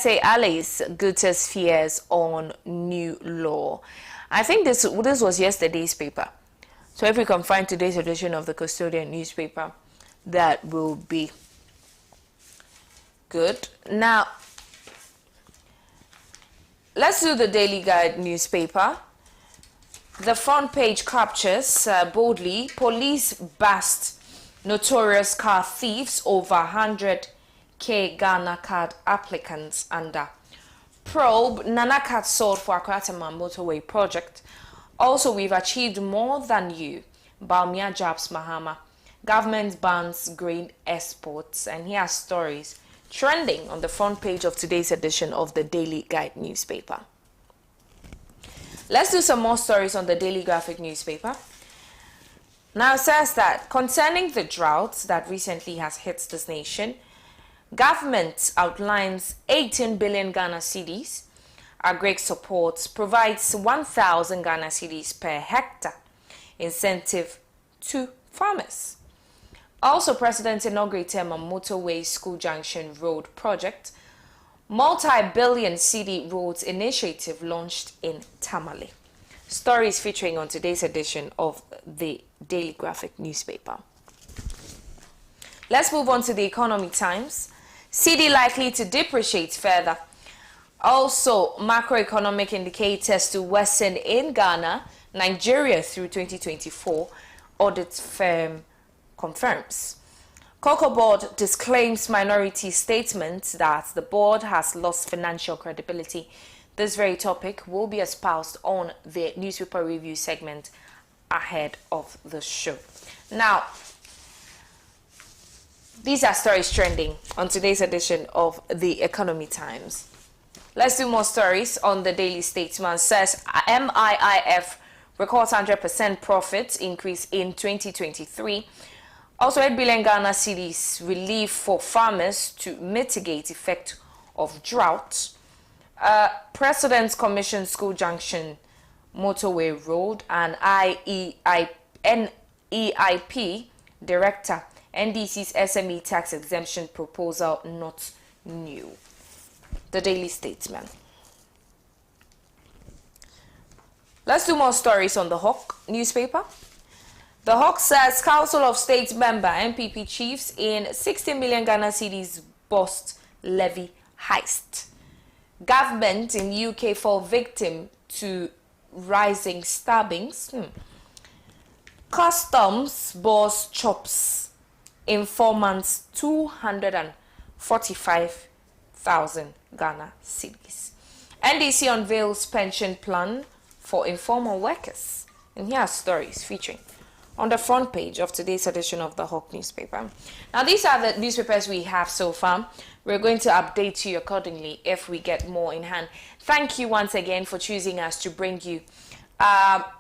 Say Alice Guterres fears on new law. I think this was yesterday's paper. So if we can find today's edition of the Custodian newspaper, that will be good. Now, let's do the Daily Guide newspaper. The front page captures boldly, police bust notorious car thieves over 100K Ghana card applicants under probe. Nana card sold for ACHIAA motorway project. Also, we've achieved more than you. Baumia Jobs Mahama. Government bans grain exports. And here are stories trending on the front page of today's edition of the Daily Guide newspaper. Let's do some more stories on the Daily Graphic newspaper. Now it says that concerning the drought that recently has hit this nation, government outlines 18 billion Ghana cedis. AGYEKUM supports provides 1,000 Ghana cedis per hectare incentive to farmers. Also, President inaugurated a motorway school junction road project. Multi-billion cedi roads initiative launched in Tamale. Stories featuring on today's edition of the Daily Graphic newspaper. Let's move on to the Economy Times. Cedi likely to depreciate further. Also, macroeconomic indicators to worsen in Ghana, Nigeria through 2024, audit firm confirms. Cocoa Board disclaims minority statements that the board has lost financial credibility. This very topic will be espoused on the newspaper review segment ahead of the show. Now, these are stories trending on today's edition of the Economy Times. Let's do more stories on the Daily Statesman. Says MIIF records 100% profit increase in 2023. Also, 8 billion Ghana cedis relief for farmers to mitigate effect of drought. President's Commission School Junction Motorway Road and NEIP Director. NDC's SME tax exemption proposal not new. The Daily Statesman. Let's do more stories on the Hawk newspaper. The Hawk says Council of State member MPP chiefs in 60 million Ghana cedis bust levy heist. Government in UK fall victim to rising stabbings. Customs boss chops in 4 months 245,000 Ghana cedis. NDC unveils pension plan for informal workers. And here are stories featuring on the front page of today's edition of the Hawk newspaper. Now, these are the newspapers we have so far. We're going to update you accordingly if we get more in hand. Thank you once again for choosing us to bring you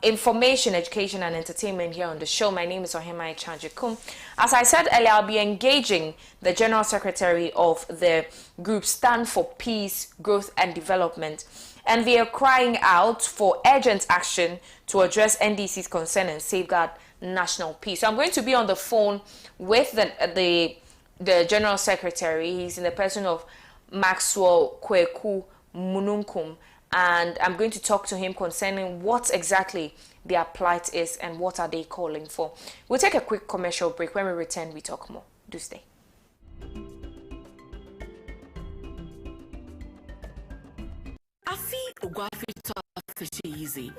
information, education, and entertainment here on the show. My name is OHEMAA AGYEKUM. As I said earlier, I'll be engaging the General Secretary of the group Stand for Peace, Growth and Development, and they are crying out for urgent action to address NDC's concern and safeguard national peace. So I'm going to be on the phone with the General Secretary. He's in the person of Maxwell Kweku Mununkum, and I'm going to talk to him concerning what exactly their plight is and what are they calling for. We'll take a quick commercial break. When we return, we talk more. Do stay. Easy.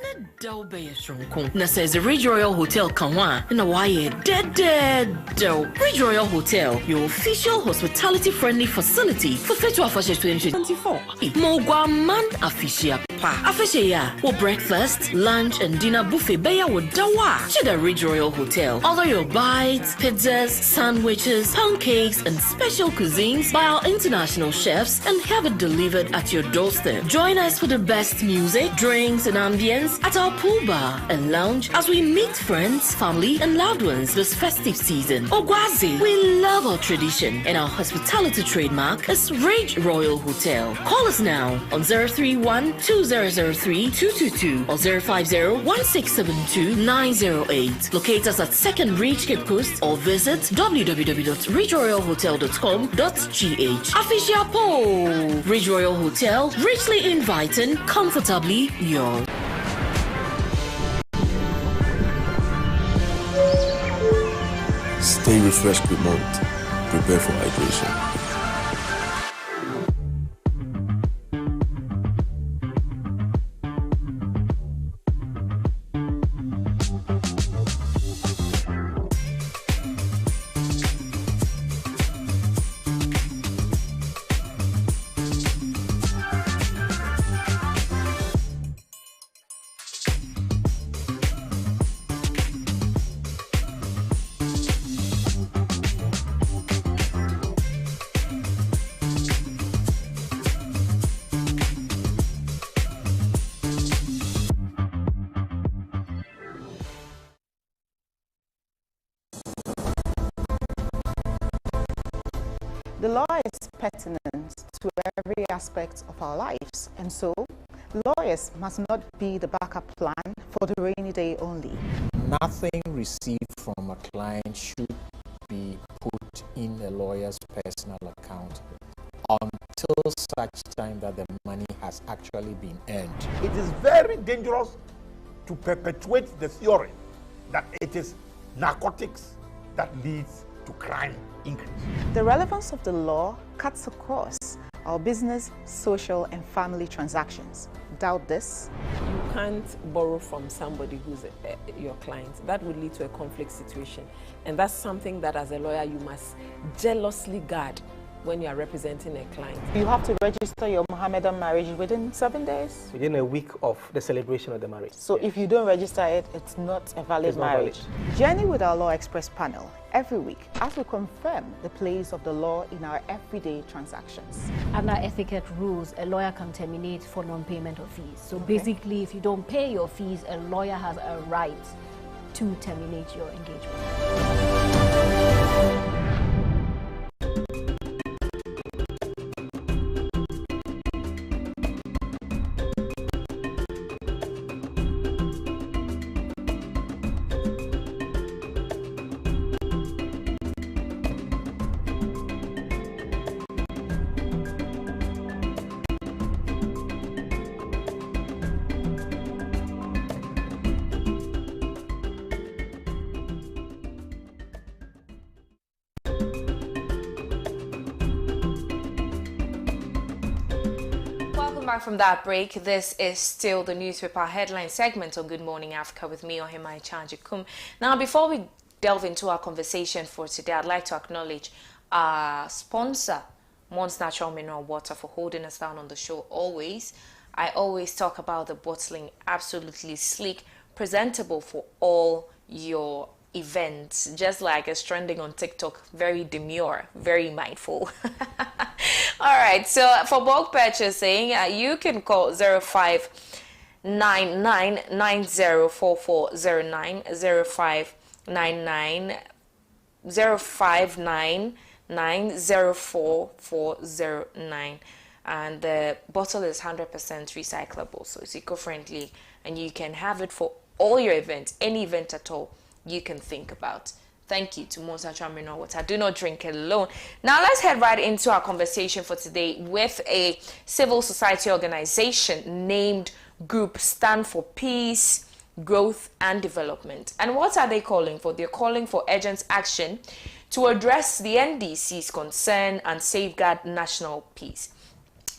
Na says the Ridge Royal Hotel Kanwa na waye dead. Ridge Royal Hotel, your official hospitality friendly facility for Festival Fashion 2024. Mogwa man afishia pa. Afishia for breakfast, lunch and dinner buffet beya dawa. Chida Ridge Royal Hotel. Order your bites, pizzas, sandwiches, pancakes and special cuisines by our international chefs and have it delivered at your doorstep. Join us for the best music, drinks and ambience at our pool bar and lounge as we meet friends, family and loved ones this festive season. Ogwazi, we love our tradition and our hospitality trademark is Ridge Royal Hotel. Call us now on 031 20 003-222 or 050-1672-908. Locate us at Second Bridge, Cape Coast, or visit www.ridgeroyalhotel.com.gh. Official poll. Ridge Royal Hotel, richly inviting, comfortably yours. Stay refreshed with Mont. Prepare for hydration. The law is pertinent to every aspect of our lives, and so lawyers must not be the backup plan for the rainy day only. Nothing received from a client should be put in a lawyer's personal account until such time that the money has actually been earned. It is very dangerous to perpetuate the theory that it is narcotics that leads to crime increase. The relevance of the law cuts across our business, social, and family transactions. Doubt this? You can't borrow from somebody who's your client. That would lead to a conflict situation. And that's something that as a lawyer you must jealously guard when you are representing a client. You have to register your Mohammedan marriage within 7 days? Within a week of the celebration of the marriage. So if you don't register it, it's not a valid marriage. Journey with our Law Express panel every week as we confirm the place of the law in our everyday transactions. Under etiquette rules, a lawyer can terminate for non-payment of fees. So basically, if you don't pay your fees, a lawyer has a right to terminate your engagement. Back from that break, this is still the newspaper headline segment on Good Morning Africa with me, OHEMAA, AGYEKUM. Now, before we delve into our conversation for today, I'd like to acknowledge our sponsor, Mons Natural Mineral Water, for holding us down on the show always. I always talk about the bottling, absolutely sleek, presentable for all your events, just like it's trending on TikTok, very demure, very mindful. All right, so for bulk purchasing, you can call 0599904409, 0599904409, and the bottle is 100% recyclable, so it's eco-friendly, and you can have it for all your events, any event at all you can think about. Thank you to Mons Natural Mineral Water. Do not drink alone. Now let's head right into our conversation for today with a civil society organization named Group Stand for Peace, Growth and Development. And what are they calling for? They're calling for urgent action to address the NDC's concern and safeguard national peace.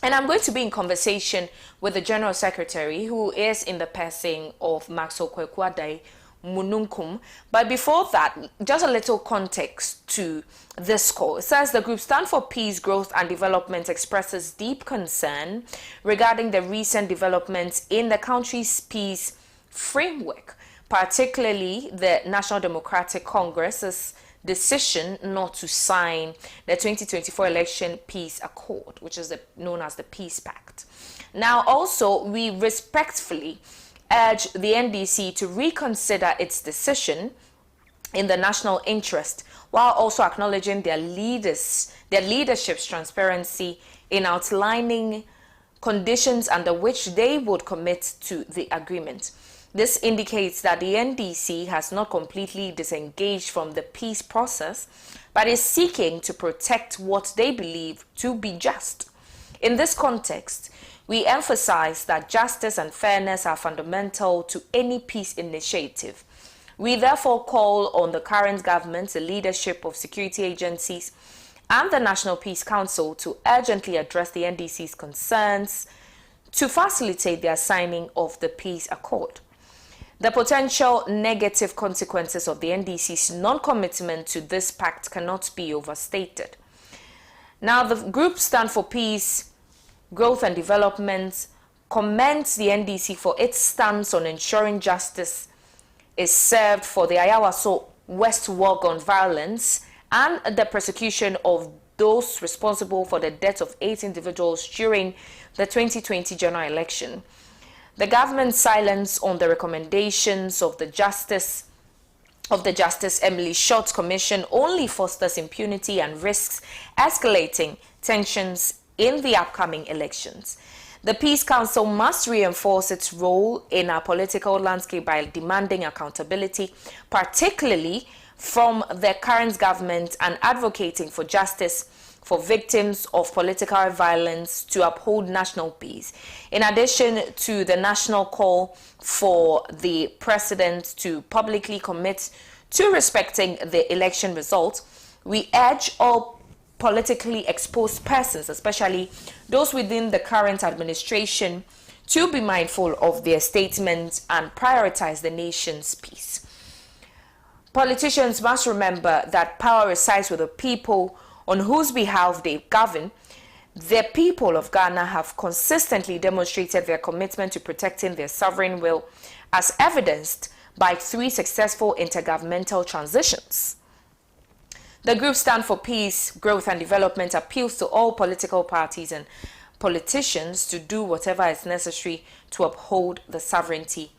And I'm going to be in conversation with the General Secretary, who is in the passing of Maxwell Kwekuadai Mununkum. But before that, just a little context to this call. It says the Group Stand for Peace, Growth and Development expresses deep concern regarding the recent developments in the country's peace framework, particularly the National Democratic Congress's decision not to sign the 2024 election peace accord, which is known as the Peace Pact. Now, also, we respectfully urge the NDC to reconsider its decision in the national interest, while also acknowledging their leadership's transparency in outlining conditions under which they would commit to the agreement. This indicates that the NDC has not completely disengaged from the peace process, but is seeking to protect what they believe to be just. In this context, we emphasize that justice and fairness are fundamental to any peace initiative. We therefore call on the current government, the leadership of security agencies, and the National Peace Council to urgently address the NDC's concerns to facilitate the signing of the peace accord. The potential negative consequences of the NDC's non-commitment to this pact cannot be overstated. Now, the group Stand for Peace, Growth and Development commends the NDC for its stance on ensuring justice is served for the Ayawaso West Wuogon violence and the prosecution of those responsible for the death of 8 individuals during the 2020 general election. The government's silence on the recommendations of the Justice Emily Short Commission only fosters impunity and risks escalating tensions in the upcoming elections. The Peace Council must reinforce its role in our political landscape by demanding accountability, particularly from the current government, and advocating for justice for victims of political violence to uphold national peace. In addition to the national call for the president to publicly commit to respecting the election results, we urge all politically exposed persons, especially those within the current administration, to be mindful of their statements and prioritize the nation's peace. Politicians must remember that power resides with the people on whose behalf they govern. The people of Ghana have consistently demonstrated their commitment to protecting their sovereign will, as evidenced by 3 successful intergovernmental transitions. The group Stand for Peace, Growth and Development appeals to all political parties and politicians to do whatever is necessary to uphold the sovereignty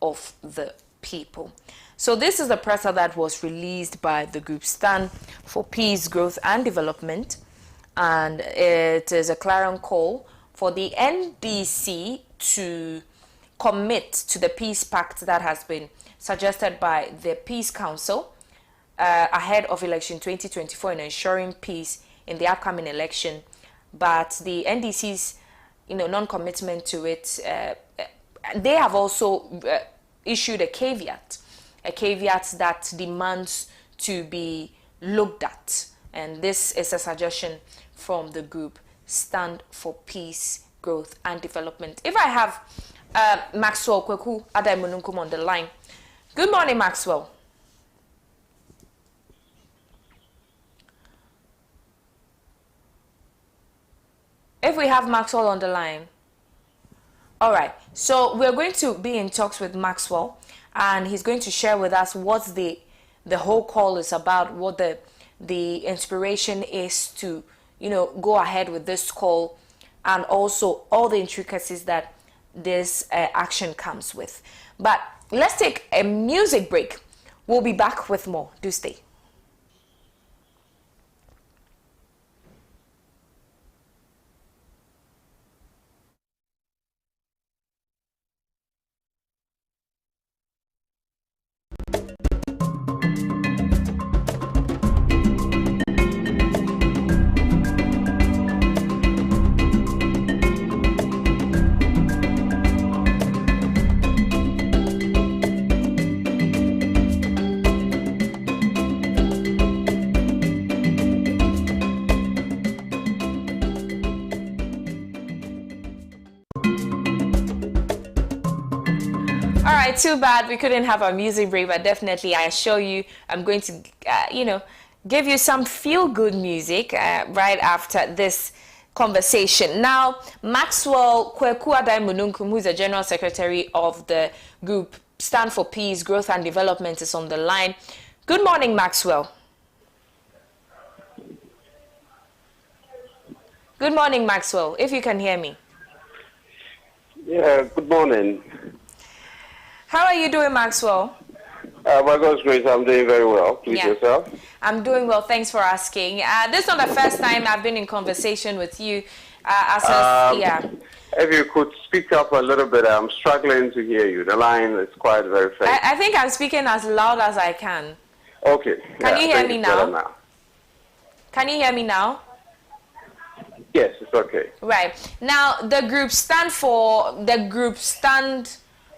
of the people. So this is the presser that was released by the group Stand for Peace, Growth and Development, and it is a clarion call for the NDC to commit to the peace pact that has been suggested by the Peace Council ahead of election 2024 and ensuring peace in the upcoming election. But the NDC's non-commitment to it, they have also issued a caveat that demands to be looked at, and this is a suggestion from the group Stand for Peace, Growth and Development. If I have Maxwell Kweku Adaimununkum on the line. Good morning, Maxwell. If we have Maxwell on the line. All right, so we're going to be in talks with Maxwell, and he's going to share with us what the whole call is about, what the inspiration is to go ahead with this call, and also all the intricacies that this action comes with. But let's take a music break. We'll be back with more. Do stay. All right, too bad we couldn't have our music break, but definitely I assure you I'm going to, give you some feel-good music right after this conversation. Now, Maxwell Kweku Adaimununkum, who is the General Secretary of the group Stand for Peace, Growth and Development, is on the line. Good morning, Maxwell. Good morning, Maxwell, if you can hear me. Yeah, good morning. How are you doing, Maxwell? By God's grace, I'm doing very well. Please yourself. I'm doing well. Thanks for asking. This is not the first time I've been in conversation with you. if you could speak up a little bit, I'm struggling to hear you. The line is quite very faint. I think I'm speaking as loud as I can. Okay. Can you hear me now? now? Can you hear me now? Yes, it's okay. Right. Now, the group stand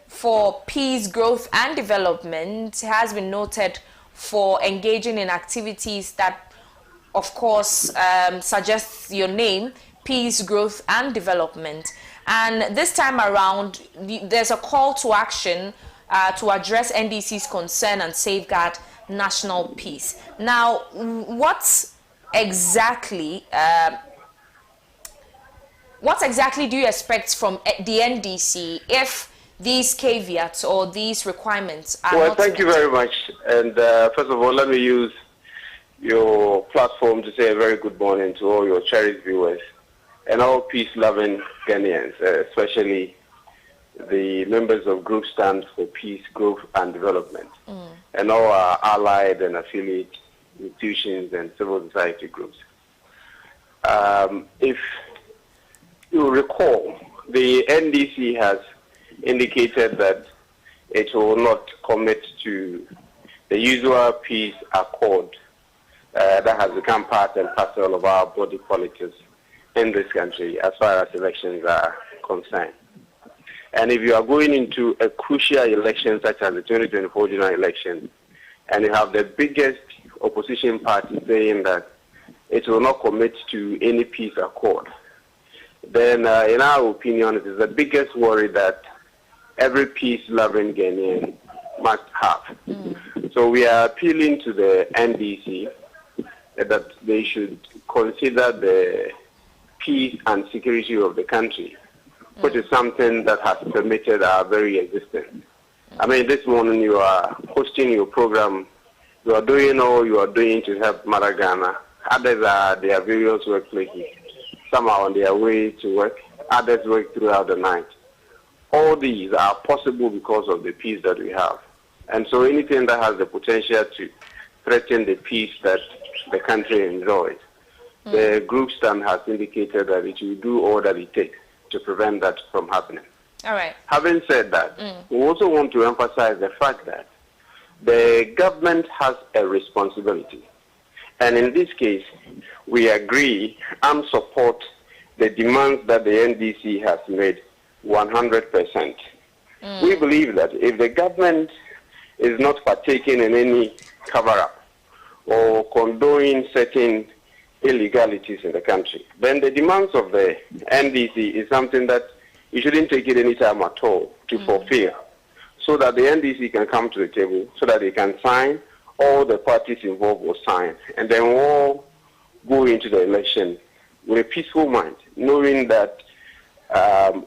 for peace, growth, and development has been noted for engaging in activities that, of course, suggests your name, peace, growth, and development. And this time around, there's a call to action to address NDC's concern and safeguard national peace. Now, what exactly do you expect from the NDC if these caveats or these requirements are well, not thank you very much. And first of all, let me use your platform to say a very good morning to all your cherished viewers and all peace-loving Ghanaians, especially the members of Group Stand for Peace, Growth and Development, and all our allied and affiliate institutions and civil society groups. If you recall, the NDC has indicated that it will not commit to the usual peace accord that has become part and parcel of our body politics in this country as far as elections are concerned. And if you are going into a crucial election such as the 2024 general election, and you have the biggest opposition party saying that it will not commit to any peace accord, then in our opinion, it is the biggest worry that every peace-loving Ghanaian must have. So we are appealing to the NDC that they should consider the peace and security of the country, which is something that has permitted our very existence. I mean, this morning you are hosting your program, you are doing all you are doing to help Mother Ghana. Others are their various workplaces. Some are on their way to work, others work throughout the night. All these are possible because of the peace that we have. And so anything that has the potential to threaten the peace that the country enjoys, the Group Stand has indicated that it will do all that it takes to prevent that from happening. All right. Having said that, we also want to emphasize the fact that the government has a responsibility. And in this case, we agree and support the demands that the NDC has made 100%. We believe that if the government is not partaking in any cover-up or condoning certain illegalities in the country, then the demands of the NDC is something that you shouldn't take it any time at all to fulfill, so that the NDC can come to the table, so that they can sign, all the parties involved will sign, and then we'll all go into the election with a peaceful mind, knowing that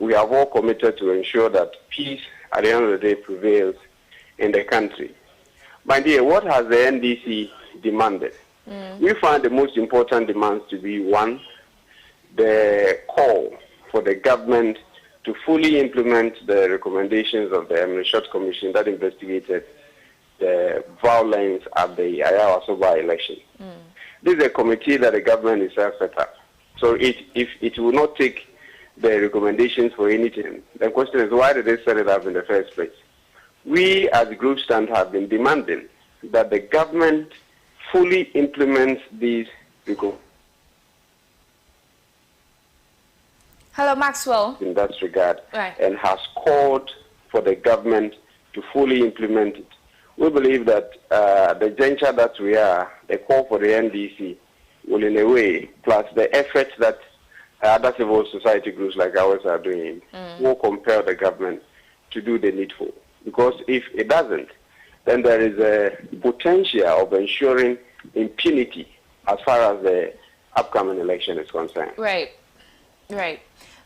we have all committed to ensure that peace at the end of the day prevails in the country. My dear, what has the NDC demanded? We find the most important demands to be, one, the call for the government to fully implement the recommendations of the Short Commission that investigated the violence at the ACHIAA election. This is a committee that the government itself set up. So if it will not take the recommendations for anything, the question is, why did they set it up in the first place? We as Group Stand have been demanding that the government fully implements these recommendations. Hello, Maxwell. In that regard, Right. And has called for the government to fully implement it. We believe that the juncture that we are, the call for the NDC will, in a way, plus the efforts that other civil society groups like ours are doing, will compel the government to do the needful. Because if it doesn't, then there is a potential of ensuring impunity as far as the upcoming election is concerned. Right. Right.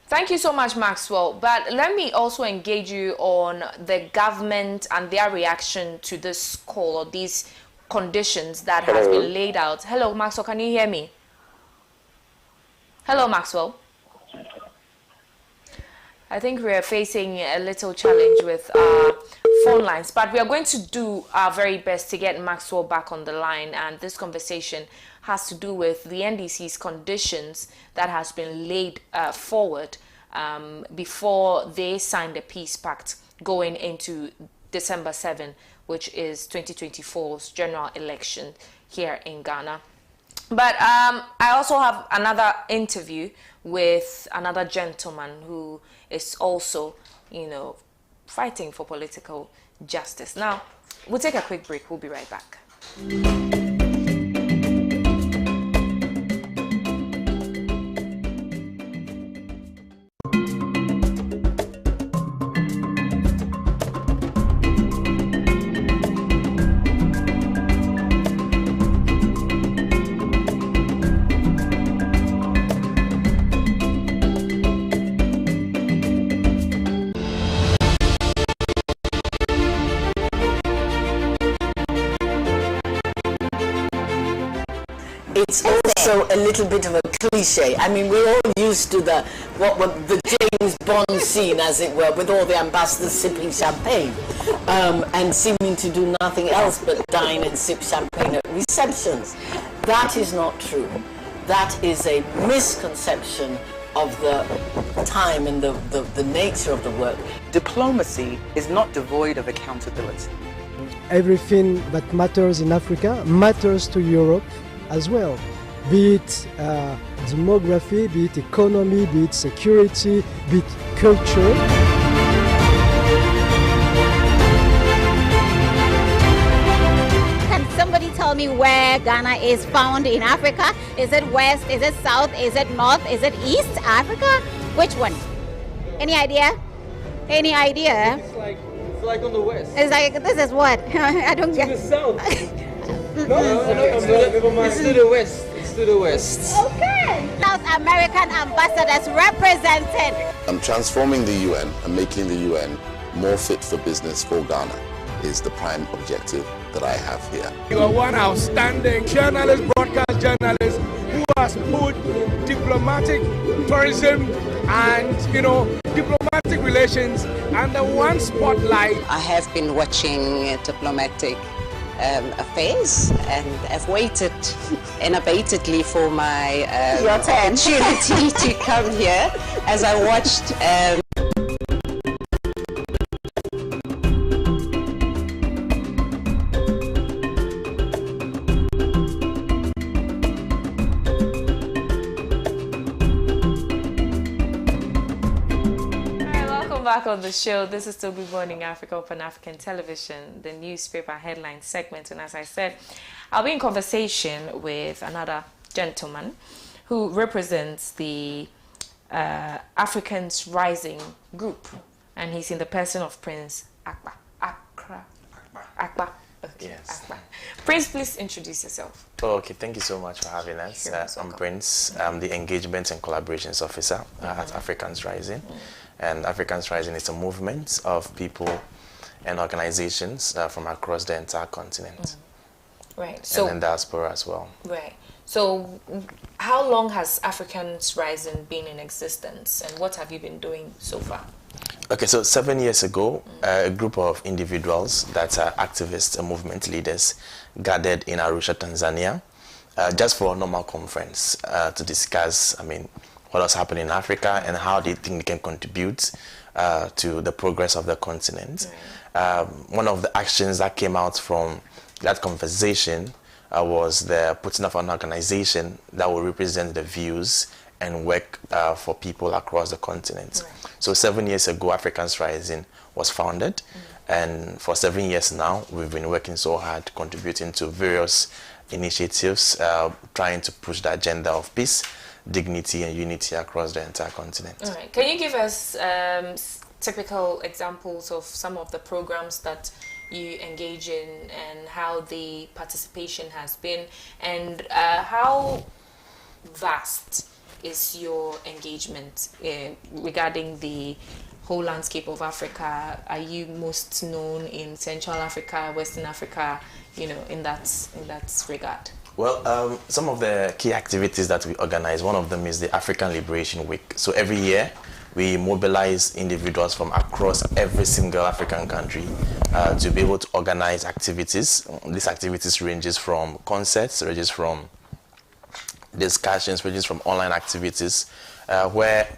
Thank you so much, Maxwell. But let me also engage you on the government and their reaction to this call or these conditions that has been laid out. Hello, Maxwell, can you hear me? Hello, Maxwell. I think we are facing a little challenge with our phone lines, but we are going to do our very best to get Maxwell back on the line. And this conversation has to do with the NDC's conditions that has been laid forward before they signed the peace pact going into December 7, which is 2024's general election here in Ghana. But I also have another interview with another gentleman who is also, fighting for political justice. Now, we'll take a quick break. We'll be right back. It's also a little bit of a cliche. I mean, we're all used to the James Bond scene, as it were, with all the ambassadors sipping champagne and seeming to do nothing else but dine and sip champagne at receptions. That is not true. That is a misconception of the time and the nature of the work. Diplomacy is not devoid of accountability. Everything that matters in Africa matters to Europe as well, be it demography, be it economy, be it security, be it culture. Can somebody tell me where Ghana is found in Africa? Is it west, is it south, is it north, is it east Africa? Which one? Any idea? Any idea? It's like on the west. It's like, this is what? I don't get it. To the south. Never mind. It's to the west. It's to the west. Okay. South American ambassadors represented. I'm transforming the UN and making the UN more fit for business for Ghana is the prime objective that I have here. You are one outstanding journalist, broadcast journalist, who has put diplomatic tourism and, diplomatic relations under one spotlight. I have been watching diplomatic affairs, and I've waited unabatedly for my opportunity to come here as I watched back on the show. This is still Good Morning Africa on Pan-African Television, the newspaper headline segment. And as I said, I'll be in conversation with another gentleman who represents the Africans Rising group. And he's in the person of Prince Akpa. Akpa. Okay, yes. Akpa. Prince, please introduce yourself. Oh, okay, thank you so much for having us. I'm Prince. I'm the Engagement and Collaborations Officer at Africans Rising. And Africans Rising is a movement of people and organizations from across the entire continent. Right. So, and in diaspora as well. Right. So how long has Africans Rising been in existence, and what have you been doing so far? Okay, so 7 years ago, a group of individuals that are activists and movement leaders gathered in Arusha, Tanzania, just for a normal conference to discuss, what was happening in Africa and how they think they can contribute to the progress of the continent. One of the actions that came out from that conversation was the putting of an organization that will represent the views and work for people across the continent. So 7 years ago, Africans Rising was founded, and for 7 years now, we've been working so hard, contributing to various initiatives, trying to push the agenda of peace, dignity and unity across the entire continent. All right. Can you give us typical examples of some of the programs that you engage in and how the participation has been, and how vast is your engagement regarding the whole landscape of Africa? Are you most known in Central Africa, Western Africa, in that regard? Well, some of the key activities that we organize, one of them is the African Liberation Week. So every year, we mobilize individuals from across every single African country to be able to organize activities. These activities ranges from concerts, ranges from discussions, ranges from online activities, where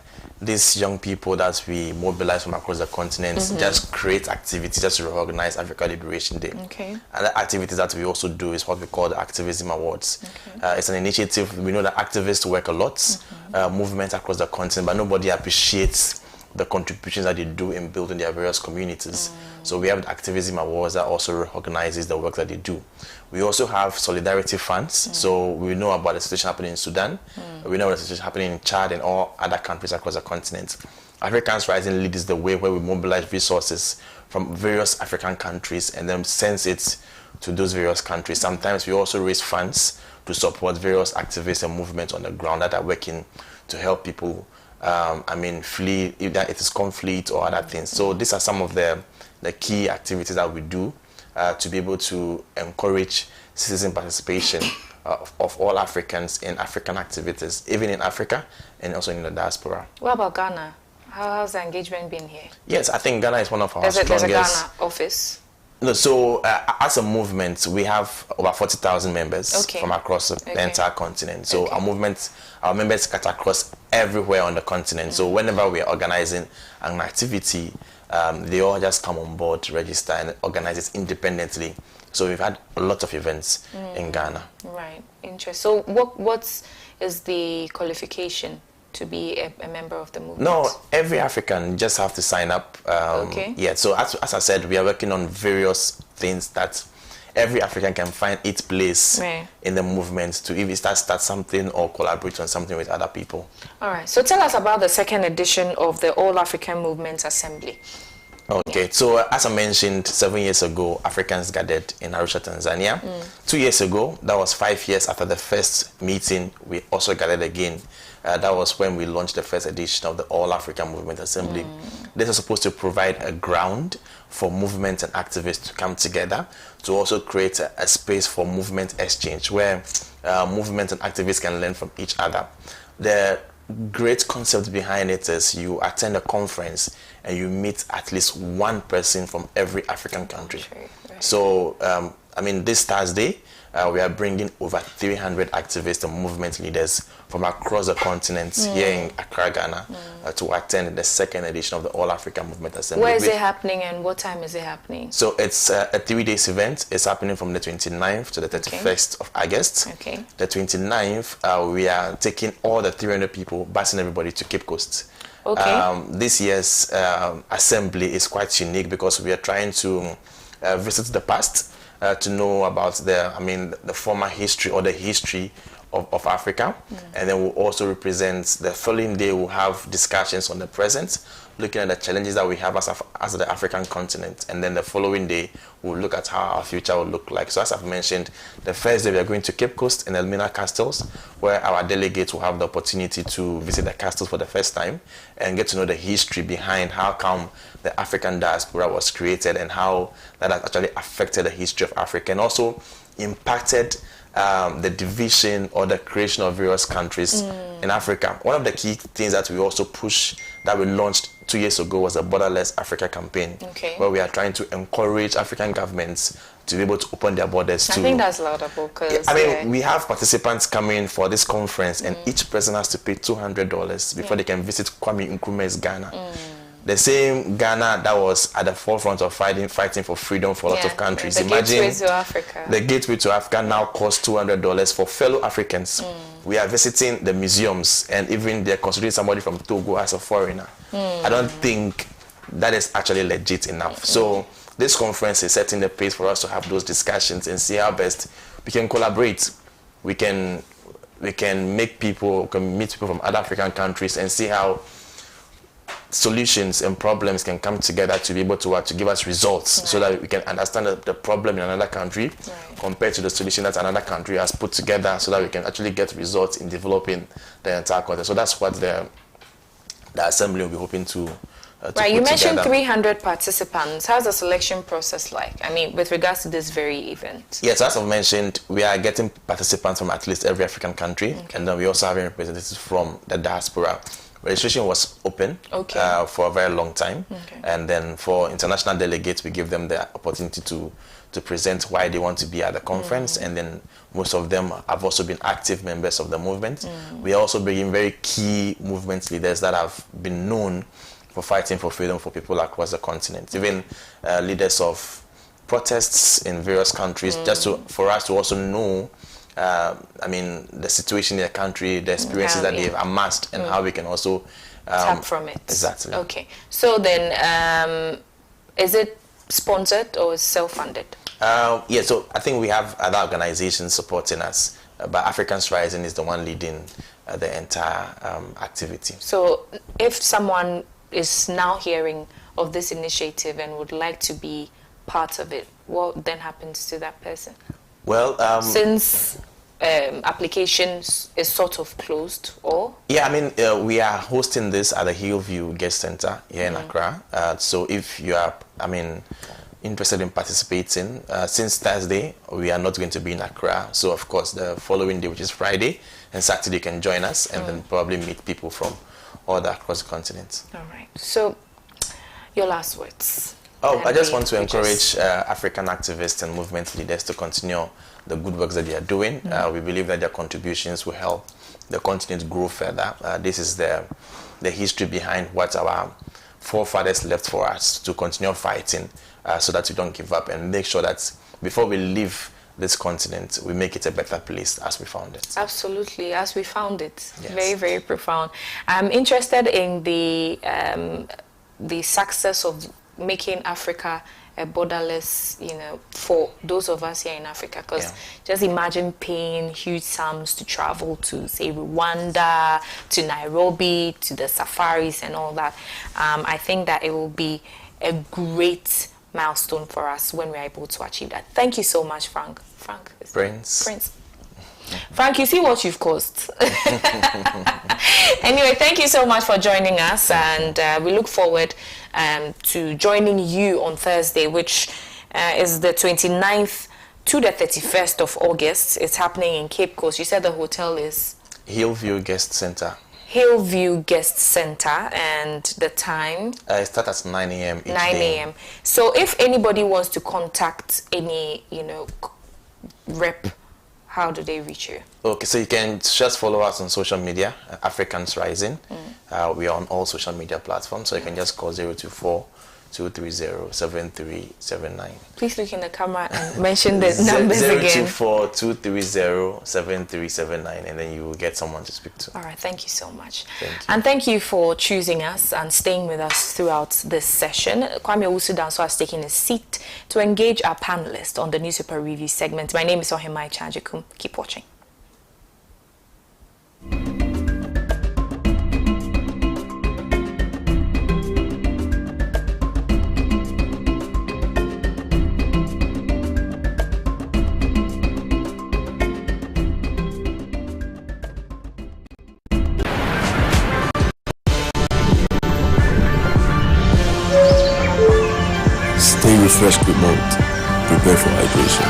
these young people that we mobilize from across the continent just create activities just to recognize Africa Liberation Day. Okay. And the activities that we also do is what we call the Activism Awards. It's an initiative. We know that activists work a lot, movements across the continent, but nobody appreciates the contributions that they do in building their various communities. So we have the Activism Awards that also recognizes the work that they do. We also have solidarity funds. So we know about the situation happening in Sudan. We know about the situation happening in Chad and all other countries across the continent. Africans Rising leads the way where we mobilize resources from various African countries and then sends it to those various countries. Sometimes we also raise funds to support various activists and movements on the ground that are working to help people flee, if that it is conflict or other things. So these are some of the key activities that we do to be able to encourage citizen participation of all Africans in African activities, even in Africa and also in the diaspora. What about Ghana? How's the engagement been here? Yes, I think Ghana is one of our strongest. There's a Ghana office. No, so as a movement, we have over 40,000 members from across the entire continent. So our members cut across everywhere on the continent. So whenever we are organizing an activity, they all just come on board, register, and organize it independently. So we've had a lot of events in Ghana. Right, interesting. So what is the qualification to be a member of the movement? No, every African just have to sign up. Yeah, so as I said, we are working on various things that every African can find its place in the movement to either start something or collaborate on something with other people. All right, so tell us about the second edition of the All African Movement Assembly. Okay, so as I mentioned, 7 years ago, Africans gathered in Arusha, Tanzania. 2 years ago, that was 5 years after the first meeting, we also gathered again. That was when we launched the first edition of the All African Movement Assembly. This is supposed to provide a ground for movement and activists to come together to also create a space for movement exchange where movement and activists can learn from each other. The great concept behind it is you attend a conference and you meet at least one person from every African country. So, this Thursday, we are bringing over 300 activists and movement leaders from across the continent here in Accra, Ghana, to attend the second edition of the All African Movement Assembly. Where is it happening and what time is it happening? So it's a 3-day event. It's happening from the 29th to the 31st of August. Okay. The 29th, we are taking all the 300 people, busing everybody to Cape Coast. Okay. This year's assembly is quite unique because we are trying to visit the past to know about the former history or the history of Africa. And then we'll also represent the following day, we'll have discussions on the present, looking at the challenges that we have as the African continent. And then the following day, we'll look at how our future will look like. So as I've mentioned, the first day we are going to Cape Coast and Elmina Castles, where our delegates will have the opportunity to visit the castles for the first time and get to know the history behind how come the African diaspora was created and how that has actually affected the history of Africa and also impacted the division or the creation of various countries in Africa. One of the key things that we also push, that we launched 2 years ago, was the Borderless Africa campaign, where we are trying to encourage African governments to be able to open their borders to... I think that's laudable because... we have participants coming for this conference and each person has to pay $200 before they can visit Kwame Nkrumah's Ghana. The same Ghana that was at the forefront of fighting for freedom for a lot of countries. Imagine gateway to Africa. The gateway to Africa now costs $200 for fellow Africans. We are visiting the museums and even they're considering somebody from Togo as a foreigner. I don't think that is actually legit enough. So this conference is setting the pace for us to have those discussions and see how best we can collaborate. We can meet people from other African countries and see how solutions and problems can come together to be able to give us results so that we can understand the problem in another country compared to the solution that another country has put together so that we can actually get results in developing the entire context. So that's what the assembly will be hoping to you mentioned 300 participants. How's the selection process like? With regards to this very event. Yes, as I've mentioned, we are getting participants from at least every African country, and then we also have representatives from the diaspora. Registration was open for a very long time, and then for international delegates, we give them the opportunity to to present why they want to be at the conference, and then most of them have also been active members of the movement. We are also bringing very key movement leaders that have been known for fighting for freedom for people across the continent, even leaders of protests in various countries, just for us to also know I mean, the situation in the country, the experiences that they've amassed, and how we can also tap from it. Exactly. Okay. So then, is it sponsored or self-funded? Yeah, so I think we have other organizations supporting us, but Africans Rising is the one leading the entire activity. So if someone is now hearing of this initiative and would like to be part of it, what then happens to that person? Well, since applications is sort of closed, or? Yeah, I mean, we are hosting this at the Hillview Guest Center here in Accra. So if you are, I mean, interested in participating, since Thursday, we are not going to be in Accra. So, of course, the following day, which is Friday, and Saturday, you can join us and then probably meet people from all across the continent. All right. So, your last words. Oh, I just want to encourage African activists and movement leaders to continue the good works that they are doing. We believe that their contributions will help the continent grow further. This is the history behind what our forefathers left for us to continue fighting so that we don't give up and make sure that before we leave this continent, we make it a better place as we found it. Absolutely, as we found it. Yes. Very, very profound. I'm interested in the success of making Africa a borderless, you know, for those of us here in Africa, because just imagine paying huge sums to travel to, say, Rwanda, to Nairobi, to the safaris and all that. I think that it will be a great milestone for us when we're able to achieve that. Thank you so much, Frank. Prince. Frank, you see what you've caused. Anyway, thank you so much for joining us, and we look forward to joining you on Thursday, which is the 29th to the 31st of August. It's happening in Cape Coast. You said the hotel is? Hillview Guest Center. Hillview Guest Center, and the time? It starts at 9 a.m. each 9 day. a.m. So if anybody wants to contact any, you know, rep, how do they reach you? Okay, so you can just follow us on social media, Africans Rising. We are on all social media platforms, so you can just call 024-230-7379. Please look in the camera and mention the numbers again. 024-230-7379, and then you will get someone to speak to. All right, thank you so much. Thank you. And thank you for choosing us and staying with us throughout this session. Kwame Owusu-Danso has taken a seat to engage our panelists on the newspaper review segment. My name is OHEMAA AGYEKUM. Keep watching. Stay refreshed with malt. Prepare for hydration.